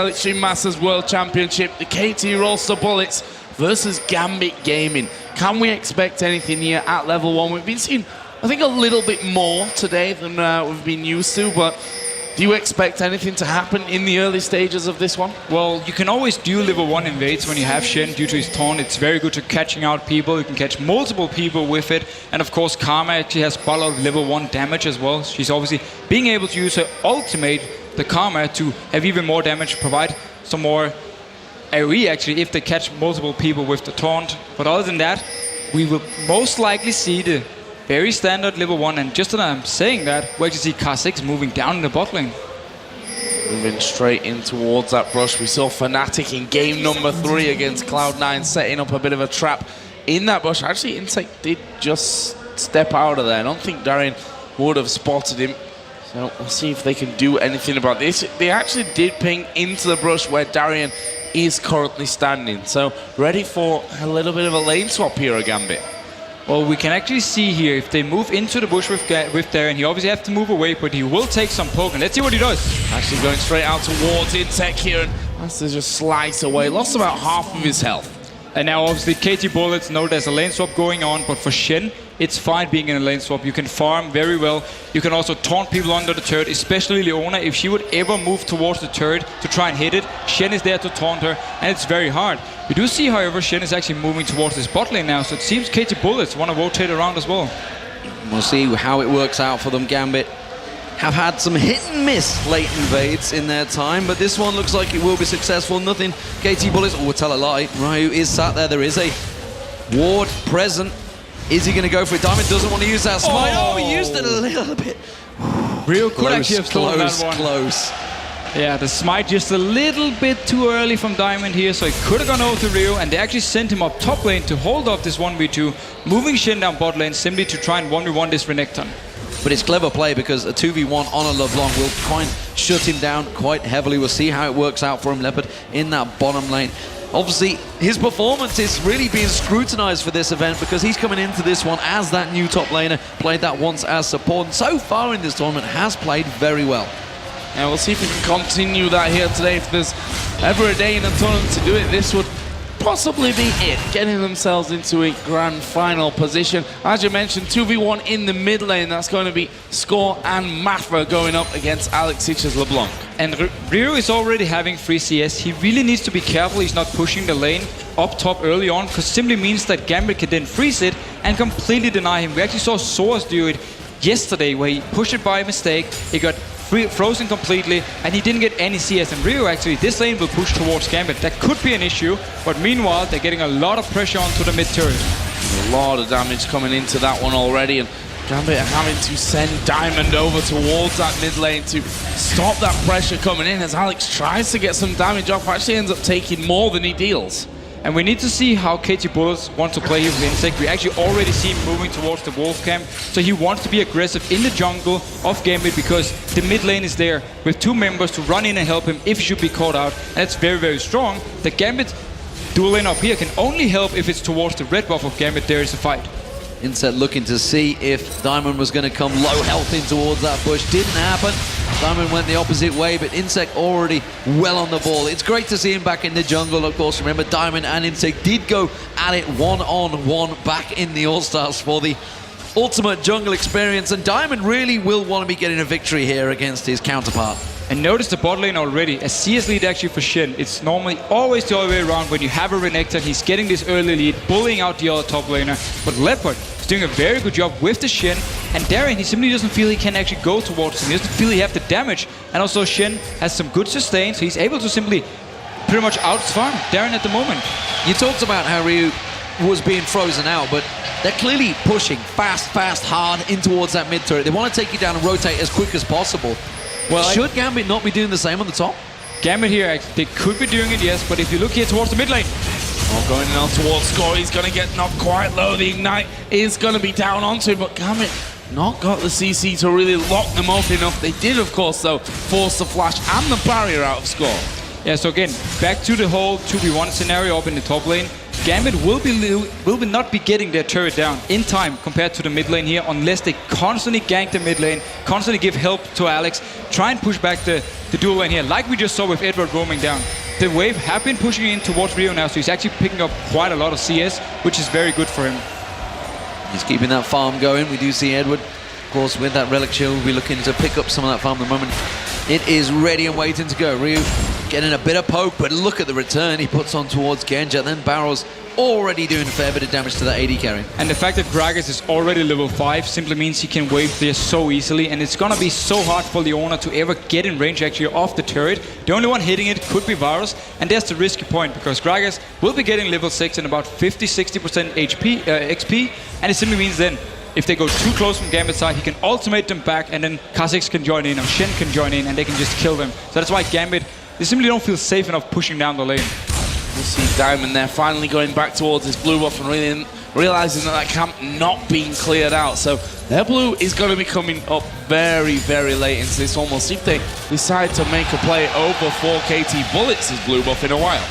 Extreme Masters World Championship. The KT Roster Bullets versus Gambit Gaming. Can we expect anything here at level 1? We've been seeing, I think, a little bit more today than we've been used to, but do you expect anything to happen in the early stages of this one? Well, you can always do level 1 invades when you have Shen due to his taunt. It's very good to catching out people. You can catch multiple people with it. And of course, Karma actually has a lot of level 1 damage as well. She's obviously being able to use her ultimate, the Karma, to have even more damage, provide some more AoE actually if they catch multiple people with the taunt. But other than that, we will most likely see the very standard level 1, and just as I'm saying that, we actually see K6 moving down in the bot lane. Moving straight in towards that brush. We saw Fnatic in game number 3 against Cloud9 setting up a bit of a trap in that bush. Actually, inSec did just step out of there. I don't think Darien would have spotted him. So we'll see if they can do anything about this. They actually did ping into the brush where Darien is currently standing. So ready for a little bit of a lane swap here at Gambit. Well, we can actually see here, if they move into the bush with Darien, he obviously has to move away, but he will take some poke, and let's see what he does. Actually going straight out towards inSec here, and has to just slice away. Lost about half of his health. And now obviously KT Bullets know there's a lane swap going on, but for Shen, it's fine being in a lane swap. You can farm very well. You can also taunt people under the turret, especially Leona. If she would ever move towards the turret to try and hit it, Shen is there to taunt her, and it's very hard. We do see, however, Shen is actually moving towards this bot lane now, so it seems KT Bullets want to rotate around as well. We'll see how it works out for them. Gambit have had some hit and miss late invades in their time, but this one looks like it will be successful. Nothing. KT Bullets, oh, we'll tell a lie. Ryu is sat there. There is a ward present. Is he going to go for it? Diamond doesn't want to use that smite. Oh, he used it a little bit. Real could actually have stolen that one. Close. Yeah, the smite just a little bit too early from Diamond here, so it could have gone over to Rio, and they actually sent him up top lane to hold off this 1v2, moving Shen down bot lane simply to try and 1v1 this Renekton. But it's clever play because a 2v1 on a LeBlanc will try and shut him down quite heavily. We'll see how it works out for him, Leopard, in that bottom lane. Obviously, his performance is really being scrutinized for this event because he's coming into this one as that new top laner, played that once as support, and so far in this tournament has played very well. And we'll see if we can continue that here today. If there's ever a day in a tournament to do it, this would possibly be it, getting themselves into a grand final position. As you mentioned, 2v1 in the mid lane. That's going to be Score and Mafa going up against Alex Ich's LeBlanc. And Ryu is already having free CS. He really needs to be careful he's not pushing the lane up top early on, because simply means that Gambit can then freeze it and completely deny him. We actually saw Source do it yesterday, where he pushed it by mistake. He got frozen completely, and he didn't get any CS. And Rio, actually, this lane will push towards Gambit. That could be an issue, but meanwhile, they're getting a lot of pressure onto the mid turret. A lot of damage coming into that one already, and Gambit are having to send Diamond over towards that mid lane to stop that pressure coming in, as Alex tries to get some damage off. Actually ends up taking more than he deals. And we need to see how KT Bullets wants to play here with inSec. We actually already see him moving towards the Wolf camp. So he wants to be aggressive in the jungle of Gambit because the mid lane is there with 2 members to run in and help him if he should be caught out. And it's very, very strong. The Gambit dual lane up here can only help if it's towards the red buff of Gambit. There is a fight. inSec looking to see if Diamond was going to come low health in towards that bush. Didn't happen. Diamond went the opposite way, but inSec already well on the ball. It's great to see him back in the jungle, of course. Remember, Diamond and inSec did go at it one-on-one back in the All-Stars for the ultimate jungle experience, and Diamond really will want to be getting a victory here against his counterpart. And notice the bot lane already, a CS lead actually for Shen. It's normally always the other way around. When you have a Renekton, he's getting this early lead, bullying out the other top laner. But Leopard is doing a very good job with the Shen, and Darien, he simply doesn't feel he can actually go towards him. He doesn't feel he have the damage. And also Shen has some good sustain, so he's able to simply pretty much outsfarm Darien at the moment. You talked about how Ryu was being frozen out, but they're clearly pushing fast, hard in towards that mid turret. They want to take you down and rotate as quick as possible. Well, should Gambit not be doing the same on the top? Gambit here, they could be doing it, yes, but if you look here towards the mid lane. Oh, going on towards Score, he's going to get knocked quite low. The Ignite is going to be down onto him, but Gambit not got the CC to really lock them up enough. They did, of course, though, force the flash and the barrier out of Score. Yeah, so again, back to the whole 2v1 scenario up in the top lane. Gambit will not be getting their turret down in time compared to the mid lane here unless they constantly gank the mid lane, constantly give help to Alex, try and push back the dual lane here, like we just saw with Edward roaming down. The wave have been pushing in towards Rio now, so he's actually picking up quite a lot of CS, which is very good for him. He's keeping that farm going. We do see Edward, of course, with that relic shield, will be looking to pick up some of that farm at the moment. It is ready and waiting to go. Ryu getting a bit of poke, but look at the return he puts on towards Genja. Then Barrel's already doing a fair bit of damage to that AD carry. And the fact that Gragas is already level 5 simply means he can wave there so easily, and it's gonna be so hard for Leona to ever get in range actually off the turret. The only one hitting it could be Varus, and that's the risky point because Gragas will be getting level 6 and about 50-60% XP, and it simply means then if they go too close from Gambit's side, he can ultimate them back, and then Kha'Zix can join in, or Shen can join in, and they can just kill them. So that's why Gambit, they simply don't feel safe enough pushing down the lane. We'll see Diamond there finally going back towards his blue buff and really realizing that camp not being cleared out. So their blue is going to be coming up very, very late into this almost if they decide to make a play over for KT Bullets' blue buff in a while.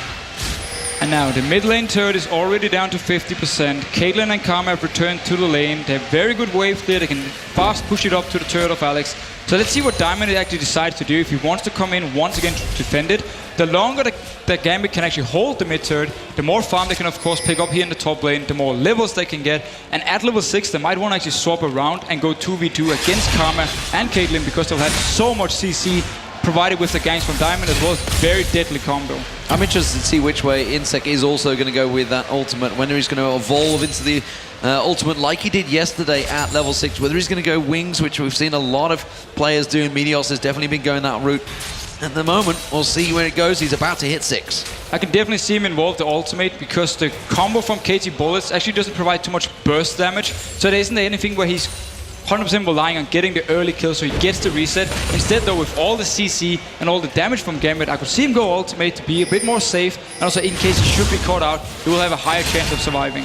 And now the mid lane turret is already down to 50%. Caitlyn and Karma have returned to the lane. They have very good wave there. They can fast push it up to the turret of Alex. So let's see what Diamond actually decides to do. If he wants to come in once again to defend it, the longer the Gambit can actually hold the mid turret, the more farm they can of course pick up here in the top lane, the more levels they can get. And at level 6, they might want to actually swap around and go 2v2 against Karma and Caitlyn because they'll have so much CC provided with the ganks from Diamond as well. As very deadly combo. I'm interested to see which way inSec is also going to go with that ultimate, whether he's going to evolve into the ultimate like he did yesterday at level 6, whether he's going to go wings, which we've seen a lot of players do, and Meteos has definitely been going that route. At the moment, we'll see where it goes. He's about to hit 6. I can definitely see him involve the ultimate because the combo from KT Bullets actually doesn't provide too much burst damage, so there isn't anything where he's 100% relying on getting the early kill so he gets the reset. Instead though, with all the CC and all the damage from Gambit, I could see him go ultimate to be a bit more safe, and also in case he should be caught out, he will have a higher chance of surviving.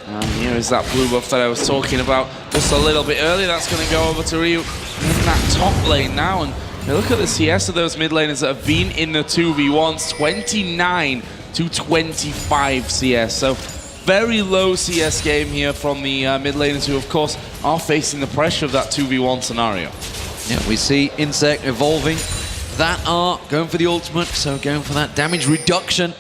And here is that blue buff that I was talking about just a little bit earlier. That's going to go over to Ryu in that top lane now. And look at the CS of those mid laners that have been in the 2v1s, 29 to 25 CS. So very low CS game here from the mid laners who, of course, are facing the pressure of that 2v1 scenario. Yeah, we see inSec evolving that art, going for the ultimate, so going for that damage reduction.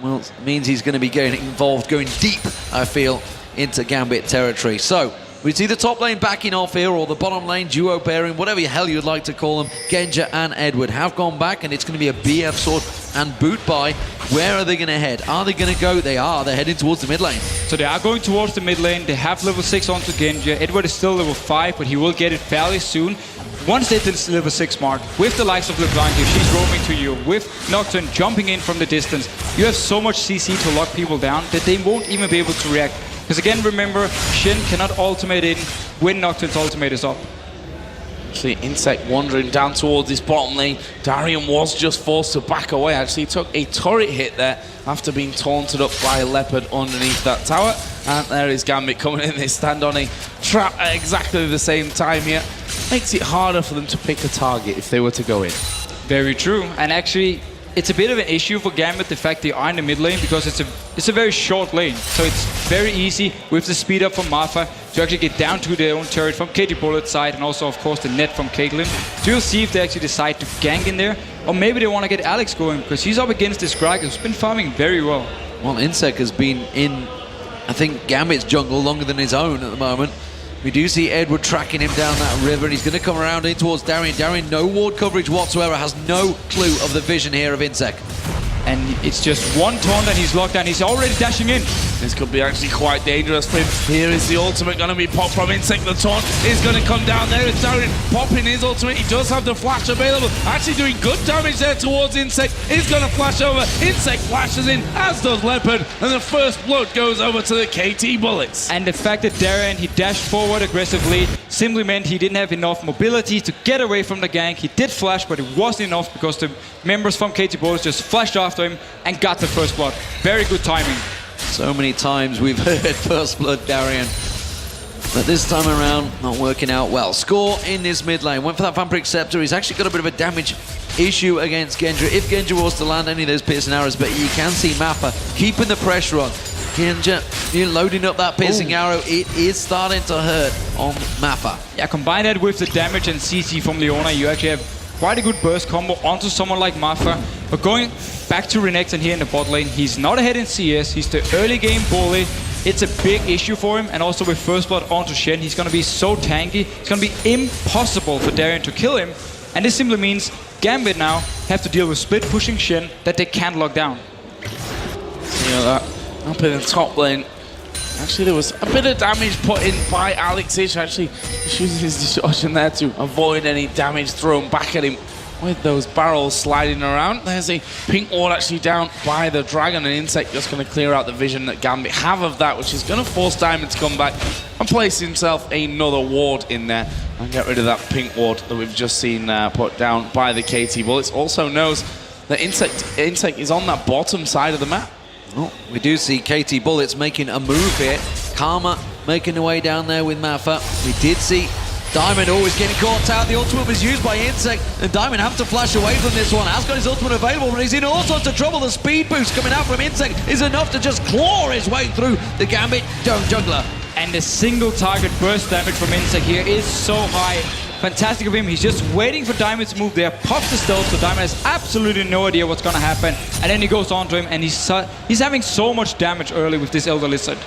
Well, it means he's going to be getting involved, going deep, I feel, into Gambit territory. So, we see the top lane backing off here, or the bottom lane duo pairing, whatever the hell you'd like to call them. Genja and Edward have gone back, and it's going to be a BF sword and boot buy. Where are they going to head? Are they going to go? They are. They're heading towards the mid lane. So they are going towards the mid lane. They have level 6 onto Genja. Edward is still level 5, but he will get it fairly soon. Once they hit this level 6 mark, with the likes of LeBlanc here, she's roaming to you, with Nocturne jumping in from the distance, you have so much CC to lock people down that they won't even be able to react. Because again, remember, Shen cannot ultimate in when Nocturne's ultimate is up. Actually, inSec wandering down towards his bottom lane. Darien was just forced to back away. Actually, he took a turret hit there after being taunted up by Leopard underneath that tower. And there is Gambit coming in. They stand on a trap at exactly the same time here. Makes it harder for them to pick a target if they were to go in. Very true. And actually, it's a bit of an issue for Gambit, the fact they are in the mid lane, because it's a very short lane. So it's very easy with the speed up from Mafa to actually get down to their own turret from KT Bullet's side, and also, of course, the net from Caitlyn. So you'll see if they actually decide to gank in there, or maybe they want to get Alex going, because he's up against this Gragas who's been farming very well. Well, inSec has been in, I think, Gambit's jungle longer than his own at the moment. We do see Edward tracking him down that river, and he's going to come around in towards Darien. Darien, no ward coverage whatsoever, has no clue of the vision here of inSec. And it's just one taunt and he's locked down. He's already dashing in. This could be actually quite dangerous for him. Here is the ultimate going to be popped from inSec. The taunt is going to come down. There is Darien popping his ultimate. He does have the flash available. Actually doing good damage there towards inSec. He's going to flash over. inSec flashes in, as does Leopard. And the first blood goes over to the KT Bullets. And the fact that Darien, he dashed forward aggressively, simply meant he didn't have enough mobility to get away from the gank. He did flash, but it wasn't enough because the members from KT Bullets just flashed after him and got the first blood. Very good timing. So many times we've heard first blood Darien, but this time around not working out well. Score in this mid lane. Went for that Vampiric Scepter. He's actually got a bit of a damage issue against Genja. If Genja was to land any of those piercing arrows, but you can see Mafa keeping the pressure on. Genja, you're loading up that piercing arrow. It is starting to hurt on Mafa. Yeah, combine that with the damage and CC from Leona, you actually have quite a good burst combo onto someone like Mafa. But going back to Renekton here in the bot lane, he's not ahead in CS, he's the early game bully. It's a big issue for him, and also with first blood onto Shen, he's going to be so tanky, it's going to be impossible for Darien to kill him. And this simply means Gambit now have to deal with split pushing Shen that they can't lock down. You know that, up in the top lane. Actually, there was a bit of damage put in by Alex Ich. Actually, he's using his distortion there to avoid any damage thrown back at him with those barrels sliding around. There's a pink ward actually down by the dragon, and inSec just going to clear out the vision that Gambit have of that, which is going to force Diamond to come back and place himself another ward in there and get rid of that pink ward that we've just seen put down by the KT Bullets. Also knows that inSec is on that bottom side of the map. Oh, we do see KT Bullets making a move here. Karma making the way down there with Mafa. We did see Diamond always getting caught out. The ultimate was used by inSec, and Diamond have to flash away from this one. Has got his ultimate available, but he's in all sorts of trouble. The speed boost coming out from inSec is enough to just claw his way through the Gambit jungler. And the single target burst damage from inSec here is so high. Fantastic of him. He's just waiting for Diamond to move there, pops the stealth, so Diamond has absolutely no idea what's going to happen. And then he goes on to him, and he's having so much damage early with this Elder Lizard.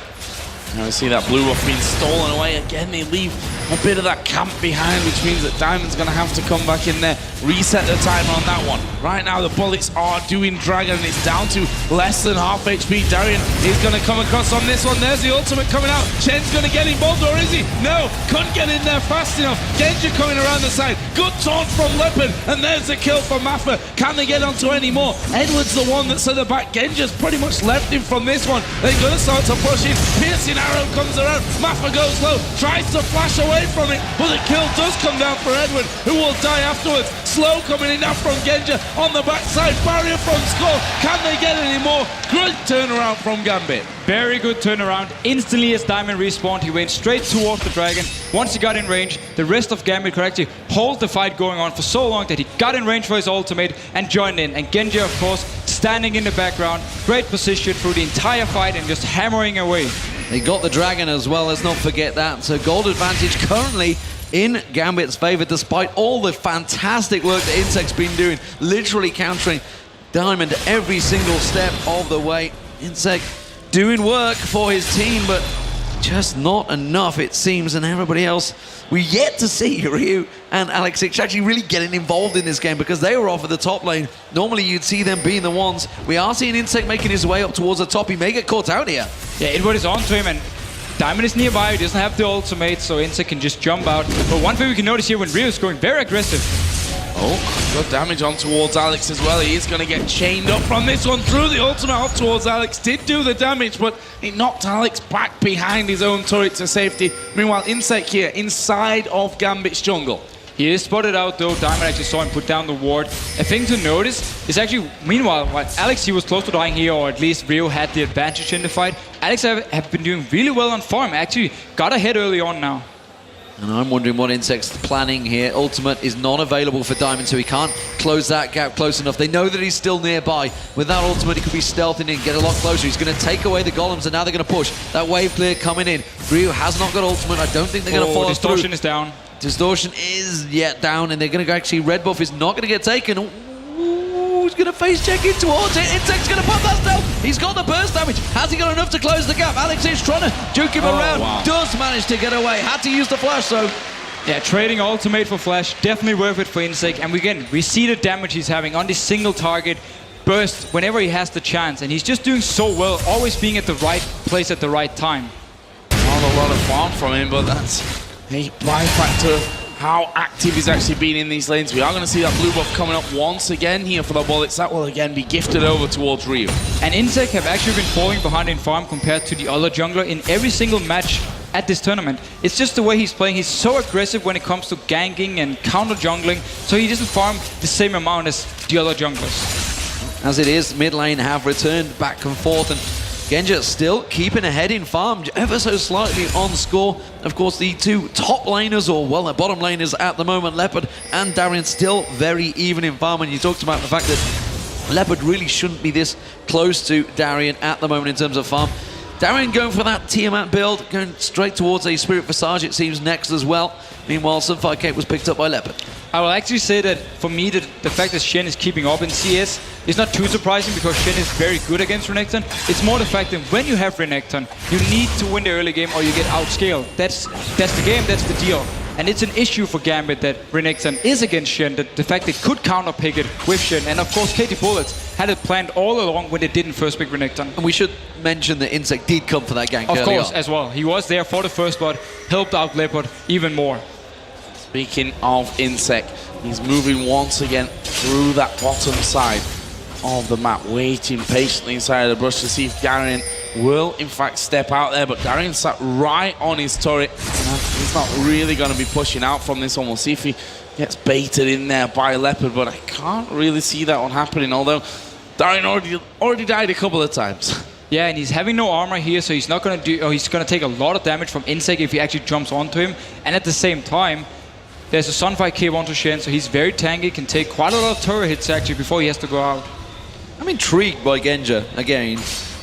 Now we see that blue buff being stolen away. Again, they leave a bit of that camp behind, which means that Diamond's going to have to come back in there, reset the timer on that one. Right now, the bullets are doing Dragon, and it's down to less than half HP. Darien is going to come across on this one. There's the ultimate coming out. Shen's going to get involved, or is he? No, couldn't get in there fast enough. Genja coming around the side. Good taunt from Leopard, and there's the kill from Mafa. Can they get onto any more? Edward's the one that's at the back. Genja's pretty much left him from this one. They're going to start to push in. Piercing arrow comes around. Mafa goes low, tries to flash away from it, but the kill does come down for Edward, who will die afterwards. Slow coming in now from Genja on the backside. Barrier from Skull. Can they get any more? Great turnaround from Gambit. Very good turnaround. Instantly as Diamond respawned, he went straight towards the dragon. Once he got in range, the rest of Gambit could actually hold the fight going on for so long that he got in range for his ultimate and joined in. And Genja, of course, standing in the background. Great position through the entire fight and just hammering away. They got the dragon as well, let's not forget that. So gold advantage currently in Gambit's favor, despite all the fantastic work that inSec's been doing, literally countering Diamond every single step of the way. inSec doing work for his team, but just not enough, it seems, and everybody else. We're yet to see Ryu and Alex Ich actually really getting involved in this game because they were off at the top lane. Normally you'd see them being the ones. We are seeing inSec making his way up towards the top. He may get caught out here. Yeah, Edward is onto him, and Diamond is nearby. He doesn't have the ultimate, so inSec can just jump out. But one thing we can notice here when Ryu is going very aggressive. Oh, good damage on towards Alex as well. He is going to get chained up from this one through the ultimate up towards Alex. Did do the damage, but it knocked Alex back behind his own turret to safety. Meanwhile, inSec here inside of Gambit's jungle. He is spotted out though. Diamond actually saw him put down the ward. A thing to notice is actually, meanwhile, while Alex he was close to dying here, or at least Ryu had the advantage in the fight, Alex have been doing really well on farm. Actually got ahead early on now. And I'm wondering what inSec's planning here. Ultimate is not available for Diamond, so he can't close that gap close enough. They know that he's still nearby. With that ultimate, he could be stealthing in, get a lot closer. He's going to take away the golems, and now they're going to push. That wave clear coming in. Ryu has not got ultimate. I don't think they're going to follow through. Distortion is down. Distortion is yet down, and they're going to go actually red buff is not going to get taken. Ooh, he's going to face check in towards it. inSec's going to pop that stealth. He's got the burst damage. Has he got enough to close the gap? Alex is trying to juke him around. Wow. Does manage to get away. Had to use the flash, though. Yeah, trading ultimate for flash, definitely worth it for inSec. And again, we see the damage he's having on this single target burst whenever he has the chance. And he's just doing so well, always being at the right place at the right time. Not a lot of farm from him, but that's a byfactor of how active he's actually been in these lanes. We are going to see that blue buff coming up once again here for the bullets. That will again be gifted over towards Ryu. And inSec have actually been falling behind in farm compared to the other jungler in every single match at this tournament. It's just the way he's playing. He's so aggressive when it comes to ganking and counter jungling, so he doesn't farm the same amount as the other junglers. As it is, mid lane have returned back and forth, and Genja still keeping ahead in farm, ever so slightly on score. Of course, the two top laners, or well, the bottom laners at the moment, Leopard and Darien, still very even in farm. And you talked about the fact that Leopard really shouldn't be this close to Darien at the moment in terms of farm. Darien going for that Tiamat build, going straight towards a Spirit Visage, it seems, next as well. Meanwhile, Sunfire Cape was picked up by Leopard. I will actually say that for me, the fact that Shen is keeping up in CS is not too surprising because Shen is very good against Renekton. It's more the fact that when you have Renekton, you need to win the early game or you get outscaled. That's the game, that's the deal. And it's an issue for Gambit that Renekton is against Shen, that the fact they could counterpick it with Shen. And of course, KTB had it planned all along when they didn't first pick Renekton. And we should mention that inSec did come for that gank Of early course, on. as well. He was there for the first blood, helped out Leopard even more. Speaking of inSec, he's moving once again through that bottom side of the map, waiting patiently inside of the brush to see if Darien will in fact step out there, but Darien sat right on his turret. He's not really going to be pushing out from this one. We'll see if he gets baited in there by Leopard, but I can't really see that one happening, although Darien already died a couple of times. Yeah, and he's having no armor here, so he's not going to do, or he's going to take a lot of damage from inSec if he actually jumps onto him. And at the same time, there's a Sunfire Cape onto Shen, so he's very tanky, can take quite a lot of turret hits actually before he has to go out. I'm intrigued by Genja again,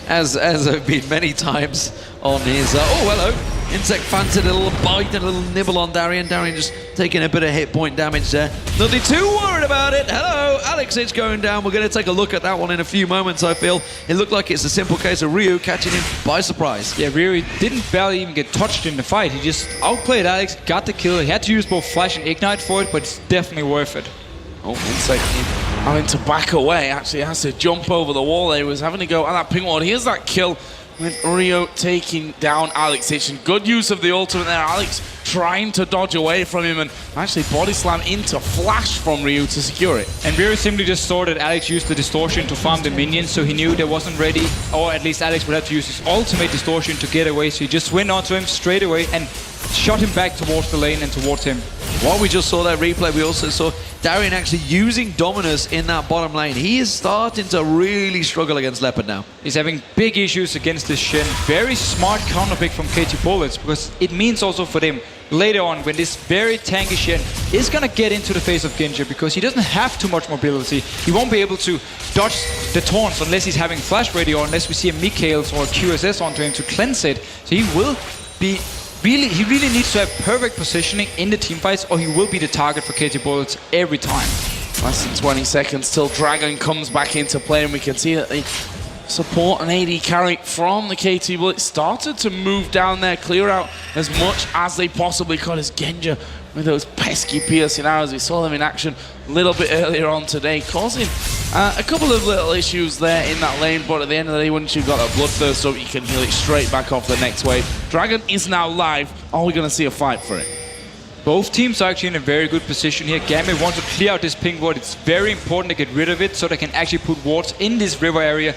as I've been many times on his. Oh, hello! inSec fancied a little bite and a little nibble on Darien. Darien just taking a bit of hit point damage there. Nothing too worried about it. Hello, Alex Ich going down. We're going to take a look at that one in a few moments. I feel it looked like it's a simple case of Ryu catching him by surprise. Yeah, Ryu didn't barely even get touched in the fight. He just outplayed Alex, got the kill. He had to use both Flash and Ignite for it, but it's definitely worth it. Oh, inSec having to back away, actually has to jump over the wall there. He was having to go at that ping wall. Here's that kill with Rio taking down Alex Ich. Good use of the ultimate there. Alex trying to dodge away from him and actually body slam into Flash from Ryu to secure it. And Ryu simply just saw that Alex used the distortion to farm the minions, so he knew they wasn't ready, or at least Alex would have to use his ultimate distortion to get away, so he just went onto him straight away and shot him back towards the lane and towards him. While we just saw that replay, we also saw Darien actually using Dominus in that bottom lane. He is starting to really struggle against Leopard now. He's having big issues against this Shen. Very smart counter pick from KTB, because it means also for them later on when this very tanky Shen is gonna get into the face of Genja, because he doesn't have too much mobility. He won't be able to dodge the taunts unless he's having Flash ready or unless we see a Mikhail's or a QSS onto him to cleanse it. So he will be he really needs to have perfect positioning in the team fights, or he will be the target for KT Bullets every time. Less than 20 seconds till Dragon comes back into play, and we can see that the support and AD carry from the KT Bullets started to move down there, clear out as much as they possibly could, as Genja with those pesky piercing arrows. We saw them in action a little bit earlier on today, causing a couple of little issues there in that lane, but at the end of the day, once you've got a bloodthirst up, you can heal it straight back off the next wave. Dragon is now live. Are we going to see a fight for it? Both teams are actually in a very good position here. Gambit wants to clear out this pink ward. It's very important to get rid of it so they can actually put wards in this river area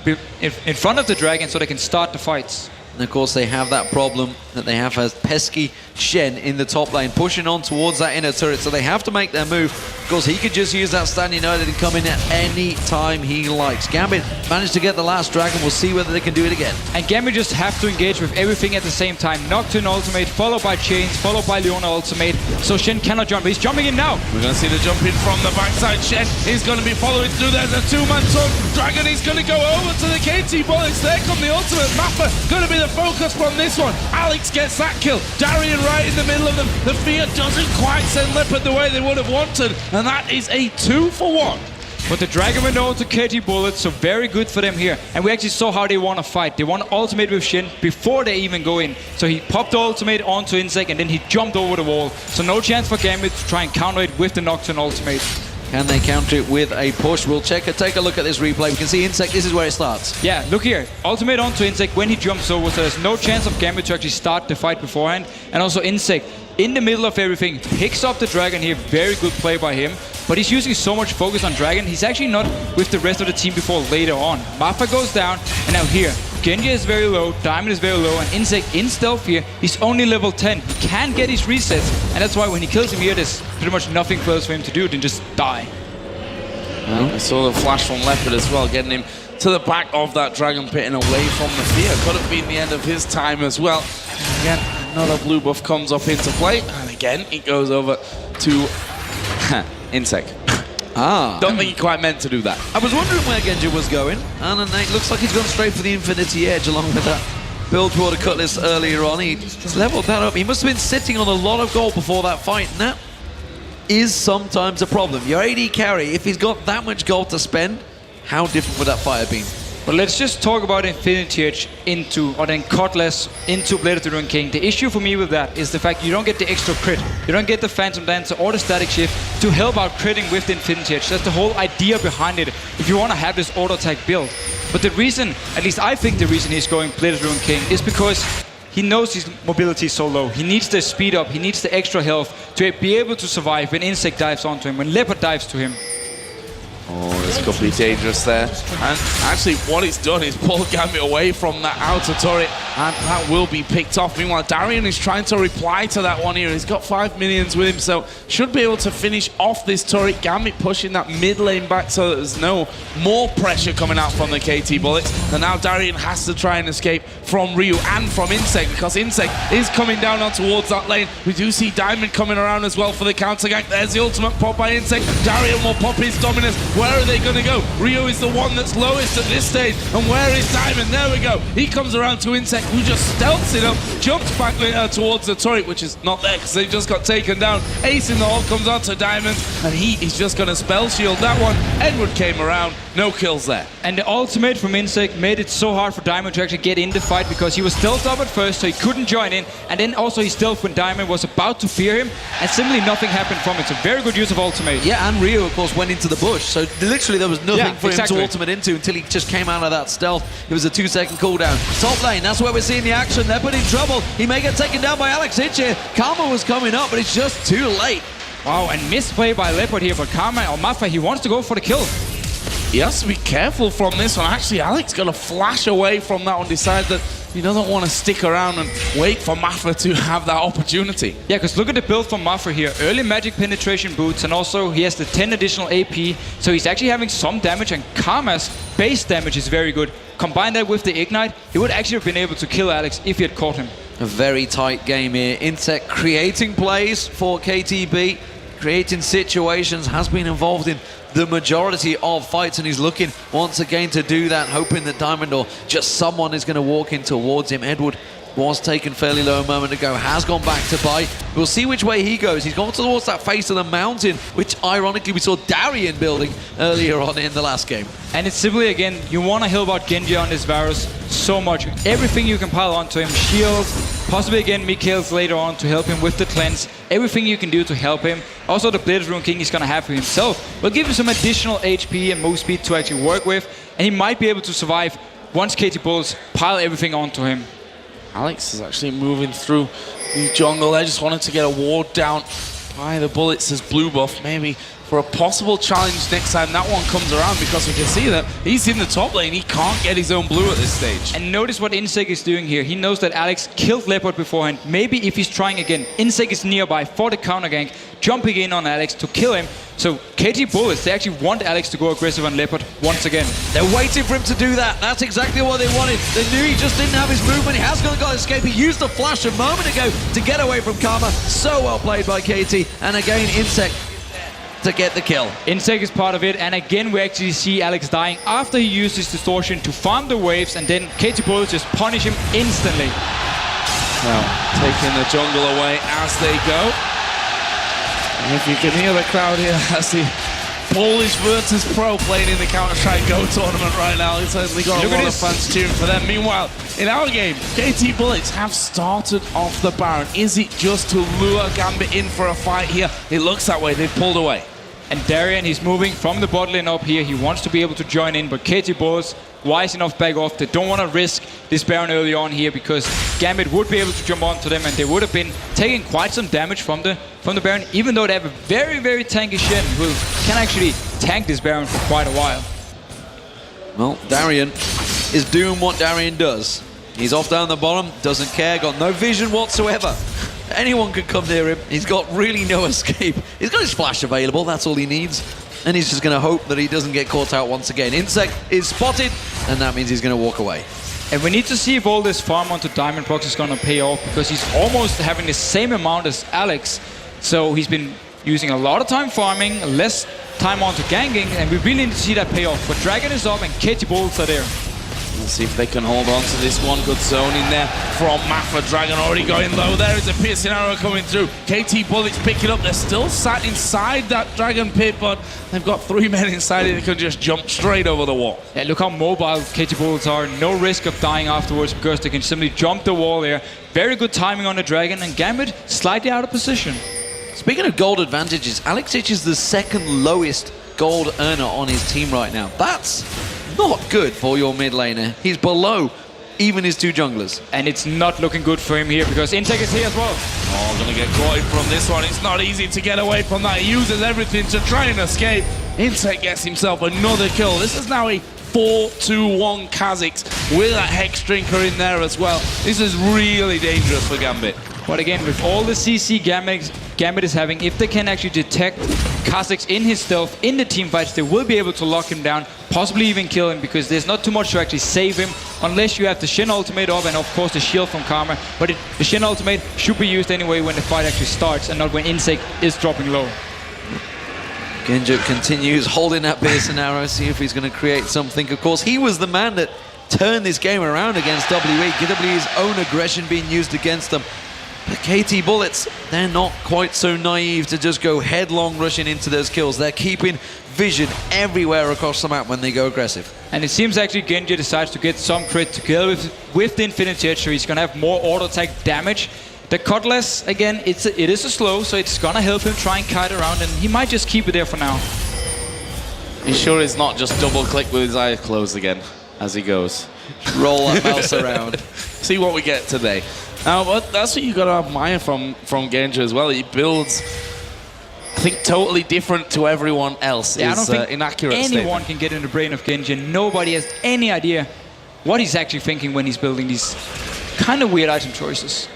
in front of the Dragon so they can start the fights. And of course they have that problem that they have as pesky Shen in the top lane, pushing on towards that inner turret, so they have to make their move. Of course, he could just use that standing node and come in at any time he likes. Gambit managed to get the last dragon. We'll see whether they can do it again. And Gambit just have to engage with everything at the same time. Nocturne ultimate, followed by Chains, followed by Leona ultimate. So Shen cannot jump. He's jumping in now. We're going to see the jump in from the backside. Shen is going to be following through. There's a two-man sub. Dragon is going to go over to the KT Bullets. There come the ultimate. Mafa going to be the focus from this one. Alex gets that kill. Darien right in the middle of them. The fear doesn't quite send Leopard the way they would have wanted, and that is a 2-for-1. But the Dragon went over to KT Bullets, so very good for them here. And we actually saw how they want to fight. They want ultimate with Shen before they even go in. So he popped the ultimate onto inSec, and then he jumped over the wall. So no chance for Gambit to try and counter it with the Nocturne ultimate. Can they counter it with a push? We'll take a look at this replay. We can see inSec, this is where it starts. Yeah, look here. Ultimate onto inSec when he jumps over, so there's no chance of Gambit to actually start the fight beforehand. And also inSec, in the middle of everything, picks up the Dragon here. Very good play by him. But he's using so much focus on Dragon, he's actually not with the rest of the team before later on. Mafa goes down, and now here, Genja is very low, Diamond is very low, and inSec in stealth here, he's only level 10. He can get his resets, and that's why when he kills him here, there's pretty much nothing else for him to do than just die. Well, we saw the flash from Leopard as well, getting him to the back of that Dragon Pit and away from the fear. Could have been the end of his time as well. Again, another blue buff comes up into play, and again, it goes over to inSec. Don't think he quite meant to do that. I was wondering where Genja was going, and it looks like he's gone straight for the Infinity Edge along with that build toward a Cutlass earlier on. He just leveled that up. He must have been sitting on a lot of gold before that fight, and that is sometimes a problem. Your AD carry, if he's got that much gold to spend, how different would that fight have been? But let's just talk about Infinity Edge or then Cutlass into Blade of the Ruined King. The issue for me with that is the fact you don't get the extra crit. You don't get the Phantom Dancer or the Static Shift to help out critting with the Infinity Edge. That's the whole idea behind it, if you want to have this auto attack build. But the reason, at least I think the reason he's going Blade of the Ruined King is because he knows his mobility is so low. He needs the speed up, he needs the extra health to be able to survive when inSec dives onto him, when Leopard dives to him. Oh, this could be dangerous there. And actually, what it's done is pull Gambit away from that outer turret, and that will be picked off. Meanwhile, Darien is trying to reply to that one here. He's got 5 minions with him, so should be able to finish off this turret. Gambit pushing that mid lane back so that there's no more pressure coming out from the KT bullets. And now Darien has to try and escape from Ryu and from inSec, because inSec is coming down on towards that lane. We do see Diamond coming around as well for the counter gank. There's the ultimate pop by inSec. Darien will pop his dominance. Where are they going to go? Ryu is the one that's lowest at this stage. And where is Diamond? There we go. He comes around to inSec, who just stealths it up, jumps back towards the turret, which is not there because they just got taken down. Ace in the hole comes on to Diamond, and he is just going to spell shield that one. Edward came around, no kills there. And the ultimate from inSec made it so hard for Diamond to actually get in the fight, because he was stealthed up at first, so he couldn't join in, and then also he stealthed when Diamond was about to fear him, and simply nothing happened from it. So very good use of ultimate. Yeah, and Ryu, of course, went into the bush, so literally there was nothing for him to ultimate into until he just came out of that stealth. It was a 2-second cooldown. Top lane, that's where we're seeing the action. They're put in trouble. He may get taken down by Alex Ich here. Karma was coming up, but it's just too late. Wow, and misplay by Leopard here, but Karma or Mafa, he wants to go for the kill. He has to be careful from this one. Actually, Alex got to flash away from that one, decide that he doesn't want to stick around and wait for Mafa to have that opportunity. Yeah, because look at the build from Mafa here. Early magic penetration boots, and also he has the 10 additional AP, so he's actually having some damage, and Karma's base damage is very good. Combine that with the Ignite, he would actually have been able to kill Alex if he had caught him. A very tight game here. inSec creating plays for KTB, creating situations, has been involved in the majority of fights, and he's looking once again to do that, hoping that Diamond or just someone is going to walk in towards him. Edward was taken fairly low a moment ago, has gone back to buy. We'll see which way he goes. He's gone towards that face of the mountain, which ironically we saw Darien building earlier on in the last game. And it's simply, again, you want to help out Genja on this Varus so much. Everything you can pile onto him, shields, possibly again Mikhail's later on to help him with the cleanse. Everything you can do to help him. Also the Blade of the Ruined King he's going to have for himself will give him some additional HP and move speed to actually work with, and he might be able to survive once KT Bulls pile everything onto him. Alex is actually moving through the jungle. I just wanted to get a ward down by the bullets as blue buff, maybe for a possible challenge next time that one comes around, because we can see that he's in the top lane. He can't get his own blue at this stage. And notice what inSec is doing here. He knows that Alex killed Leopard beforehand. Maybe if he's trying again, inSec is nearby for the counter gank, jumping in on Alex to kill him. So KT Bullets, they actually want Alex to go aggressive on Leopard once again. They're waiting for him to do that. That's exactly what they wanted. They knew he just didn't have his movement. He has got to escape. He used the flash a moment ago to get away from Karma. So well played by KT. And again, inSec to get the kill. inSec is part of it, and again we actually see Alex dying after he used his distortion to farm the waves, and then KT Bullets just punish him instantly. Now, taking the jungle away as they go. And if you can hear the crowd here, as the Polish Virtus Pro playing in the Counter-Strike Go tournament right now. It's certainly got a lot of fans cheering for them. Meanwhile, in our game, KT Bullets have started off the Baron. Is it just to lure Gambit in for a fight here? It looks that way. They've pulled away. And Darien, he's moving from the bot lane up here. He wants to be able to join in, but KT Bullets, wise enough back off. They don't want to risk this Baron early on here, because Gambit would be able to jump onto them, and they would have been taking quite some damage from the Baron, even though they have a very, very tanky Shen who can actually tank this Baron for quite a while. Well, Darien is doing what Darien does. He's off down the bottom, doesn't care, got no vision whatsoever. Anyone could come near him. He's got really no escape. He's got his flash available, that's all he needs. And he's just going to hope that he doesn't get caught out once again. inSec is spotted, and that means he's going to walk away. And we need to see if all this farm onto Diamond Prox is going to pay off, because he's almost having the same amount as Alex. So he's been using a lot of time farming, less time onto ganking, and we really need to see that pay off. But Dragon is up and KT Bullets are there. We'll see if they can hold on to this one. Good zone in there from Mafa. Dragon already going low. There is a piercing arrow coming through. KT Bullets picking up. They're still sat inside that Dragon pit, but they've got 3 men inside it. They can just jump straight over the wall. Yeah, look how mobile KT Bullets are. No risk of dying afterwards because they can simply jump the wall there. Very good timing on the Dragon, and Gambit slightly out of position. Speaking of gold advantages, Alex Ich is the 2nd lowest gold earner on his team right now. That's not good for your mid laner. He's below even his 2 junglers. And it's not looking good for him here because inSec is here as well. Oh, gonna get caught in from this one. It's not easy to get away from that. He uses everything to try and escape. inSec gets himself another kill. This is now a 4-2-1 Kha'Zix with that Hex Drinker in there as well. This is really dangerous for Gambit. But again, with all the CC Gambit is having, if they can actually detect Kha'Zix in his stealth, in the team fights, they will be able to lock him down, possibly even kill him, because there's not too much to actually save him, unless you have the Shin ultimate up and of course the shield from Karma. But the Shin ultimate should be used anyway when the fight actually starts and not when inSec is dropping low. Genja continues holding that piercing arrow, see if he's going to create something. Of course, he was the man that turned this game around against WE. WE's own aggression being used against them. The KT Bullets, they're not quite so naive to just go headlong rushing into those kills. They're keeping vision everywhere across the map when they go aggressive. And it seems actually Genja decides to get some crit to kill with the Infinity Edge, so he's going to have more auto attack damage. The Cutlass, again, it is a slow, so it's going to help him try and kite around, and he might just keep it there for now. He sure is not just double click with his eyes closed again as he goes. Roll that mouse around. See what we get today. But that's what you got to admire from Genja as well. He builds, I think, totally different to everyone else. Yeah, I don't think inaccurate anyone statement. can get in the brain of Genja. Nobody has any idea what he's actually thinking when he's building these kind of weird item choices.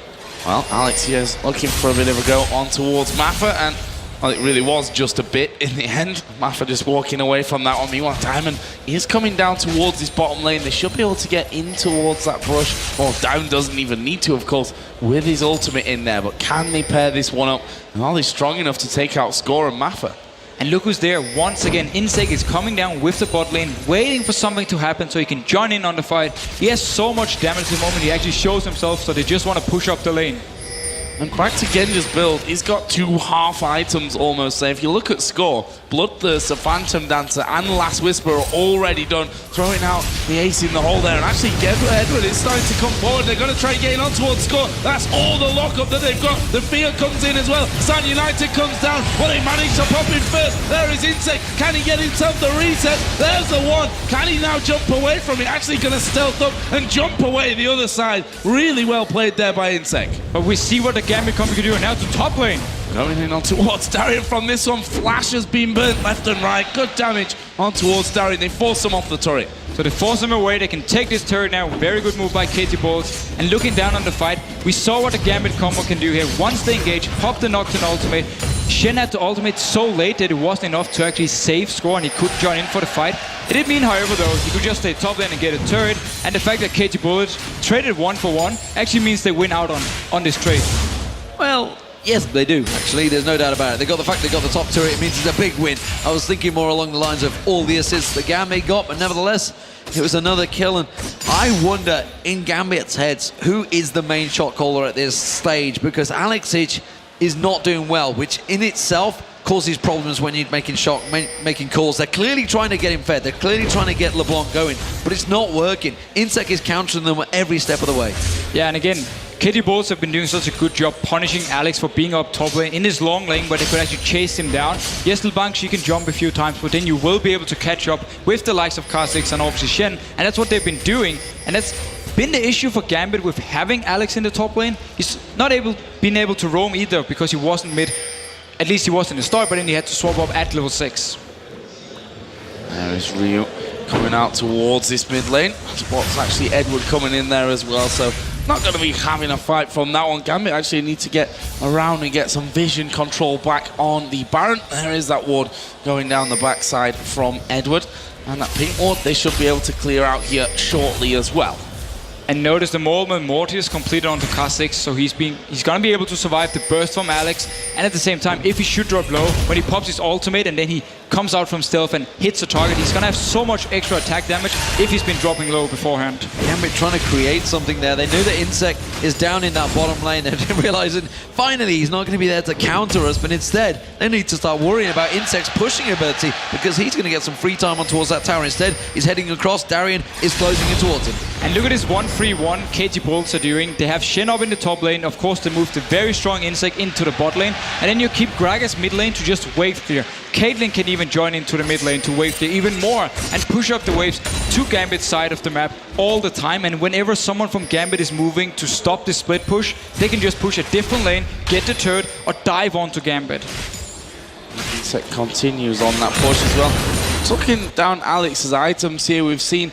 Well, Alex here is looking for a bit of a go on towards Mafa, and well, it really was just a bit in the end. Mafa just walking away from that one. Meanwhile, Diamond is coming down towards his bottom lane. They should be able to get in towards that brush. Well, Down doesn't even need to, of course, with his ultimate in there. But can they pair this one up? And are they strong enough to take out Score and Mafa? And look who's there once again. inSec is coming down with the bot lane, waiting for something to happen so he can join in on the fight. He has so much damage at the moment, he actually shows himself, so they just want to push up the lane. And back to Genja's build, he's got 2 half items almost there. If you look at Score, Bloodthirster, Phantom Dancer and Last Whisper are already done, throwing out the ace in the hole there. And actually, Edward is starting to come forward. They're going to try and get on towards Score. That's all the lockup that they've got. The fear comes in as well. San United comes down. Well, they managed to pop in first. There is inSec. Can he get himself the reset? There's the one. Can he now jump away from it? Actually going to stealth up and jump away the other side. Really well played there by inSec. But we see what the Gambit company can do, and now to top lane. Going in on towards Darien from this one. Flash has been burnt left and right. Good damage on towards Darien. They force him off the turret. So they force him away. They can take this turret now. Very good move by KT Bullets. And looking down on the fight, we saw what the Gambit combo can do here. Once they engage, pop the Nocturne ultimate. Shen had to ultimate so late that it wasn't enough to actually save Score, and he could join in for the fight. It did mean, however, though, he could just stay top lane and get a turret. And the fact that KT Bullets traded 1-for-1 actually means they win out on this trade. Well, yes, they do, actually. There's no doubt about it. They got the fact they got the top turret. It means it's a big win. I was thinking more along the lines of all the assists that Gambit got, but nevertheless, it was another kill. And I wonder, in Gambit's heads, who is the main shot caller at this stage? Because Alex Ich is not doing well, which in itself causes problems when you're making calls. They're clearly trying to get him fed. They're clearly trying to get LeBlanc going, but it's not working. inSec is countering them every step of the way. Yeah, and again, KT Bullets have been doing such a good job punishing Alex for being up top lane in his long lane where they could actually chase him down. Yes, LeBlanc, she can jump a few times, but then you will be able to catch up with the likes of Kha'Zix and obviously Shen, and that's what they've been doing. And that's been the issue for Gambit with having Alex in the top lane. He's not been able to roam either because he wasn't mid. At least he was in the start, but then he had to swap up at level 6. There is Ryu coming out towards this mid lane. Spots actually Edward coming in there as well, so not going to be having a fight from that one. Gambit actually need to get around and get some vision control back on the Baron. There is that ward going down the backside from Edward. And that pink ward they should be able to clear out here shortly as well. And notice the Mortimer Mortis completed onto Kha'Zix, so he's gonna be able to survive the burst from Alex. And at the same time, if he should drop low, when he pops his ultimate and then he comes out from stealth and hits a target, he's gonna have so much extra attack damage if he's been dropping low beforehand. Gambit trying to create something there. They knew that inSec is down in that bottom lane. They're realizing finally he's not going to be there to counter us, but instead they need to start worrying about inSec's pushing ability because he's going to get some free time on towards that tower. Instead, he's heading across. Darien is closing in towards him. And look at this 1-3-1 KT Bolts are doing. They have Shen up in the top lane. Of course, they move the very strong inSec into the bot lane. And then you keep Gragas mid lane to just wave clear. Caitlyn can even join into the mid lane to wave clear even more and push up the waves to Gambit's side of the map all the time. And whenever someone from Gambit is moving to stop the split push, they can just push a different lane, get the turret, or dive onto Gambit. inSec continues on that push as well. Looking down Alex's items here, we've seen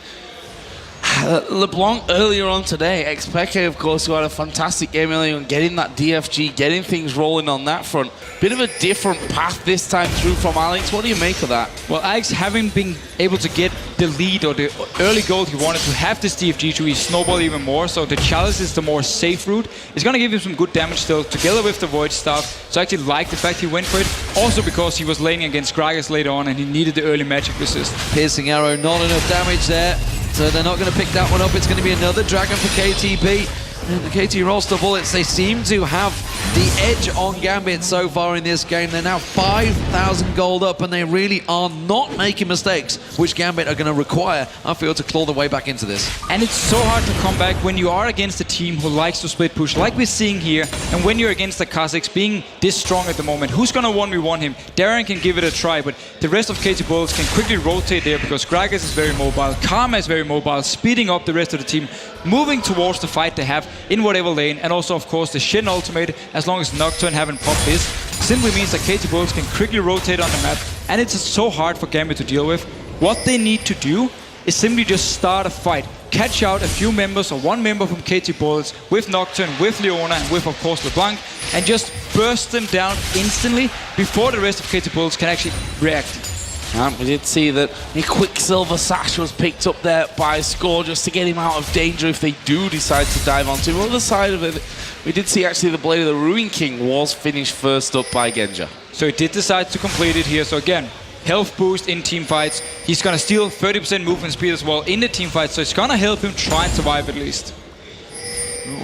LeBlanc earlier on today. Xpeke, of course, who had a fantastic game earlier on, getting that DFG, getting things rolling on that front. Bit of a different path this time through from Alex. What do you make of that? Well, Alex, having been able to get the lead or the early goal he wanted to have this DFG to, he snowball even more. So the chalice is the more safe route. It's going to give him some good damage still, together with the Void Staff. So I actually like the fact he went for it. Also because he was laning against Gragas later on and he needed the early magic resist. Piercing arrow, not enough damage there. So they're not going to pick that one up. It's going to be another dragon for KTB. And the KT roster bullets, they seem to have the edge on Gambit so far in this game. They're now 5,000 gold up, and they really are not making mistakes, which Gambit are going to require, I feel, to claw their way back into this. And it's so hard to come back when you are against a team who likes to split push, like we're seeing here, and when you're against the Kazakhs being this strong at the moment. Who's going to 1v1 him? Darien can give it a try, but the rest of KT Bulls can quickly rotate there because Gragas is very mobile, Karma is very mobile, speeding up the rest of the team, moving towards the fight they have in whatever lane, and also, of course, the Shen ultimate, as long as Nocturne haven't popped this, simply means that KT Bulls can quickly rotate on the map, and it's so hard for Gambit to deal with. What they need to do is simply just start a fight. Catch out a few members or one member from KT Bulls with Nocturne, with Leona, and with, of course, LeBlanc, and just burst them down instantly before the rest of KT Bulls can actually react. We did see that a Quicksilver Sash was picked up there by Score just to get him out of danger if they do decide to dive onto him. On the other side of it, we did see actually the Blade of the Ruin King was finished first up by Genja. So he did decide to complete it here. So again, health boost in team fights. He's going to steal 30% movement speed as well in the team fight. So it's going to help him try and survive at least.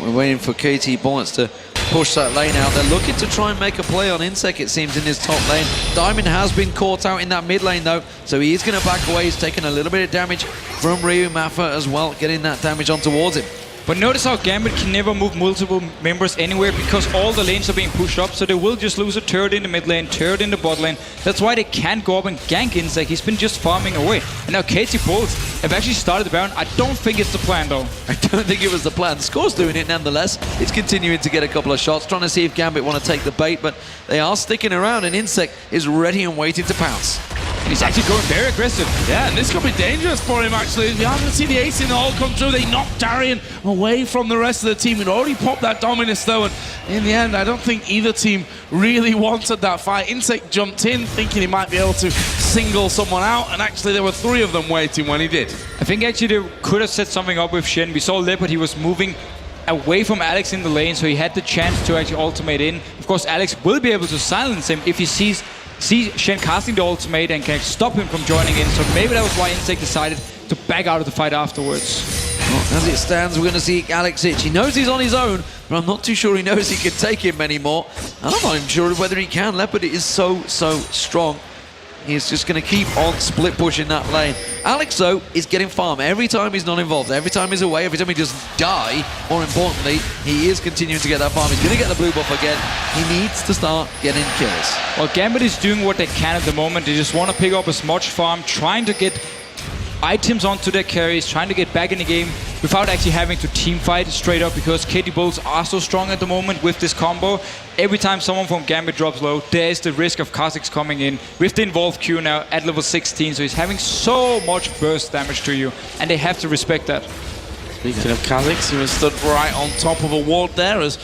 We're waiting for KT Bullets to push that lane out. They're looking to try and make a play on inSec, it seems, in his top lane. Diamond has been caught out in that mid lane, though, so he is going to back away. He's taking a little bit of damage from Ryu. Mafa as well, getting that damage on towards him. But notice how Gambit can never move multiple members anywhere because all the lanes are being pushed up, so they will just lose a turret in the mid lane, turret in the bot lane. That's why they can't go up and gank inSec. He's been just farming away. And now KT Bulls have actually started the Baron. I don't think it's the plan, though. I don't think it was the plan. Score's doing it nonetheless. He's continuing to get a couple of shots, trying to see if Gambit want to take the bait, but they are sticking around, and inSec is ready and waiting to pounce. And he's actually going very aggressive. Yeah, and this could be dangerous for him, actually. We haven't seen the ace in the hole come through. They knocked Darien away from the rest of the team. He'd already popped that Dominus, though, and in the end, I don't think either team really wanted that fight. inSec jumped in, thinking he might be able to single someone out, and actually there were three of them waiting when he did. I think actually they could have set something up with Shen. We saw Leopard, he was moving away from Alex in the lane, so he had the chance to actually ultimate in. Of course, Alex will be able to silence him if he sees Shen casting the ultimate and can stop him from joining in. So maybe that was why inSec decided to back out of the fight afterwards. Well, as it stands, we're going to see Alex Ich. He knows he's on his own, but I'm not too sure he knows he can take him anymore. I'm not even sure whether he can. Leopard is so strong. He's just going to keep on split pushing that lane. Alex, though, is getting farm every time he's not involved, every time he's away, every time he doesn't die. More importantly, he is continuing to get that farm. He's going to get the blue buff again. He needs to start getting kills. Well, Gambit is doing what they can at the moment. They just want to pick up as much farm, trying to get items onto their carries, trying to get back in the game without actually having to team fight straight up, because KT Bulls are so strong at the moment with this combo. Every time someone from Gambit drops low, there is the risk of Kazakhs coming in with the involved Q now at level 16, so he's having so much burst damage to you, and they have to respect that. Speaking of Kazakhs, he was stood right on top of a ward there as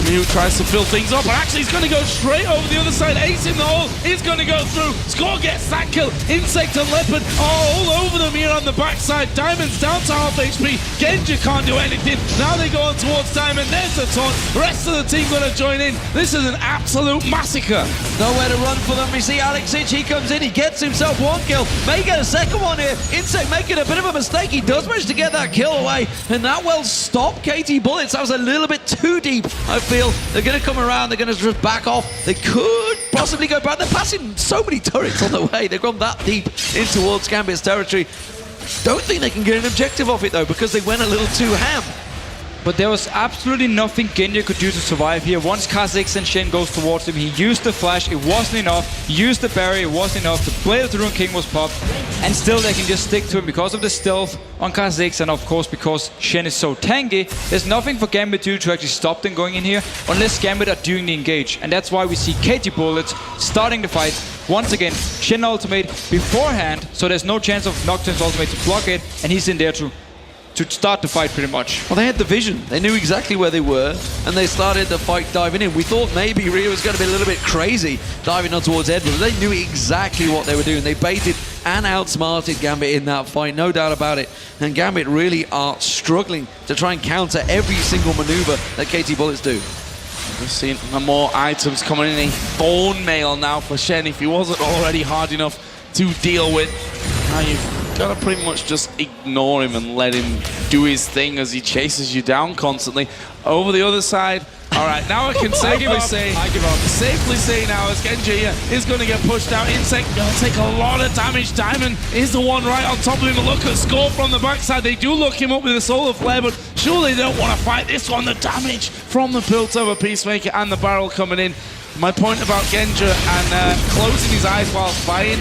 Mew tries to fill things up, and actually he's going to go straight over the other side. Ace in the hole, he's going to go through. Score gets that kill. inSec and Leopard all over them here on the backside. Diamond's down to half HP. Genja can't do anything. Now they go on towards Diamond. There's the taunt. The rest of the team going to join in. This is an absolute massacre. Nowhere to run for them. We see Alex Ich, he comes in, he gets himself one kill. May get a second one here. inSec making a bit of a mistake. He does manage to get that kill away, and that will stop KT Bullets. That was a little bit too deep, I feel. They're going to come around, they're going to just back off. They could possibly go back. They're passing so many turrets on the way. They've gone that deep in towards Gambit's territory. Don't think they can get an objective off it though, because they went a little too ham. But there was absolutely nothing Genja could do to survive here. Once Kha'Zix and Shen goes towards him, he used the flash, it wasn't enough. He used the barrier, it wasn't enough. The Blade of the Rune King was popped. And still they can just stick to him because of the stealth on Kha'Zix, and of course because Shen is so tanky. There's nothing for Gambit to do to actually stop them going in here, unless Gambit are doing the engage. And that's why we see KT Bullets starting the fight. Once again, Shen ultimate beforehand, so there's no chance of Nocturne's ultimate to block it, and he's in there to start the fight pretty much. Well, they had the vision. They knew exactly where they were, and they started the fight diving in. We thought maybe Rio was going to be a little bit crazy diving on towards Edward. They knew exactly what they were doing. They baited and outsmarted Gambit in that fight, no doubt about it. And Gambit really are struggling to try and counter every single maneuver that KT Bullets do. We've seen more items coming in. A Thorn Mail now for Shen if he wasn't already hard enough to deal with. Now you've got to pretty much just ignore him and let him do his thing as he chases you down constantly. Over the other side, all right, now I can safely say now as Genja is going to get pushed out. inSec going to take a lot of damage. Diamond is the one right on top of him. Look at score from the backside. They do look him up with a Solar Flare, but surely they don't want to fight this one. The damage from the Piltover Peacemaker and the barrel coming in. My point about Genja and closing his eyes while fighting,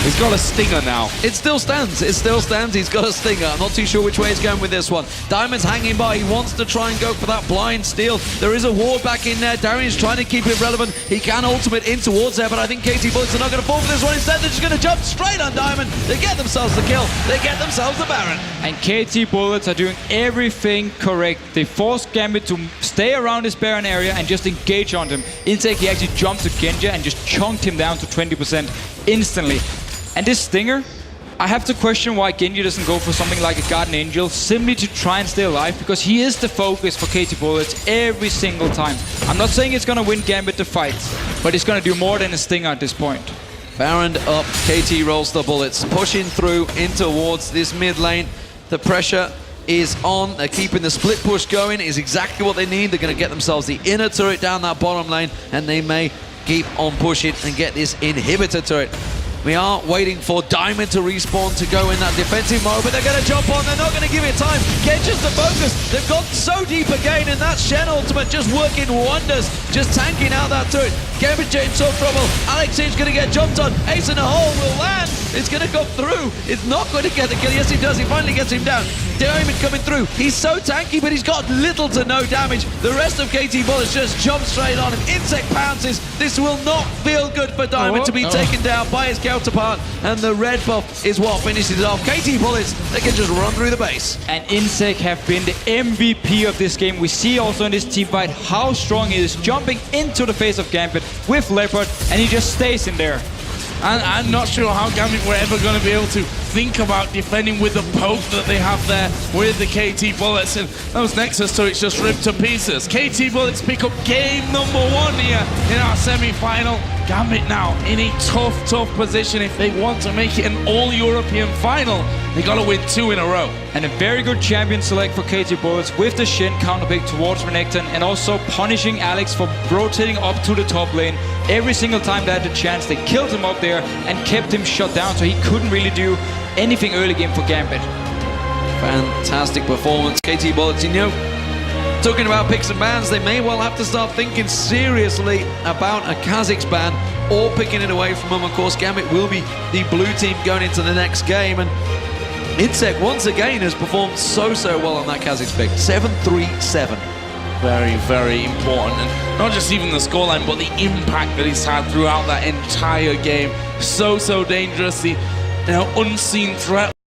he's got a stinger now. It still stands. It still stands. He's got a stinger. I'm not too sure which way he's going with this one. Diamond's hanging by. He wants to try and go for that blind steal. There is a ward back in there. Darien's trying to keep it relevant. He can ultimate in towards there, but I think KT Bullets are not going to fall for this one. Instead, they're just going to jump straight on Diamond. They get themselves the kill. They get themselves the Baron. And KT Bullets are doing everything correct. They forced Gambit to stay around this Baron area and just engage on him. inSec, he actually jumped to Genja and just chunked him down to 20% instantly. And this stinger, I have to question why Genja doesn't go for something like a Guardian Angel, simply to try and stay alive, because he is the focus for KT Bullets every single time. I'm not saying it's going to win Gambit the fight, but it's going to do more than a stinger at this point. Baron up, KT rolls the bullets, pushing through in towards this mid lane. The pressure is on. They're keeping the split push going, is exactly what they need. They're going to get themselves the inner turret down that bottom lane, and they may keep on pushing and get this inhibitor turret. We are waiting for Diamond to respawn to go in that defensive mode, but they're going to jump on. They're not going to give it time. Genja's the focus. They've gone so deep again, and that Shen ultimate just working wonders, just tanking out that turret. Gambit in some trouble. Alex Ich going to get jumped on. Ace in the hole will land. It's going to go through. It's not going to get the kill. Yes, he does. He finally gets him down. Diamond coming through. He's so tanky, but he's got little to no damage. The rest of KT Bullets just jump straight on him. inSec pounces. This will not feel good for Diamond to be taken down by his counterpart, and the red buff is what finishes it off. KT Bullets, they can just run through the base. And inSec have been the MVP of this game. We see also in this team fight how strong he is, jumping into the face of Gambit with Leopard, and he just stays in there. And I'm not sure how Gambit were ever going to be able to think about defending with the poke that they have there with the KT Bullets, and those Nexus turrets just ripped to pieces. KT Bullets pick up game number 1 here in our semi-final. Gambit now in a tough position. If they want to make it an all-European final, they got to win 2 in a row. And a very good champion select for KT Bullets with the Shen counterpick towards Renekton, and also punishing Alex for rotating up to the top lane. Every single time they had the chance, they killed him up there and kept him shut down, so he couldn't really do anything early game for Gambit. Fantastic performance. KT Bullets, you know, talking about picks and bans, they may well have to start thinking seriously about a Kha'Zix ban or picking it away from them. Of course, Gambit will be the blue team going into the next game, and inSec once again has performed so well on that Kha'Zix pick. 7-3-7. Very important, and not just even the scoreline, but the impact that he's had throughout that entire game. So dangerous, the unseen threat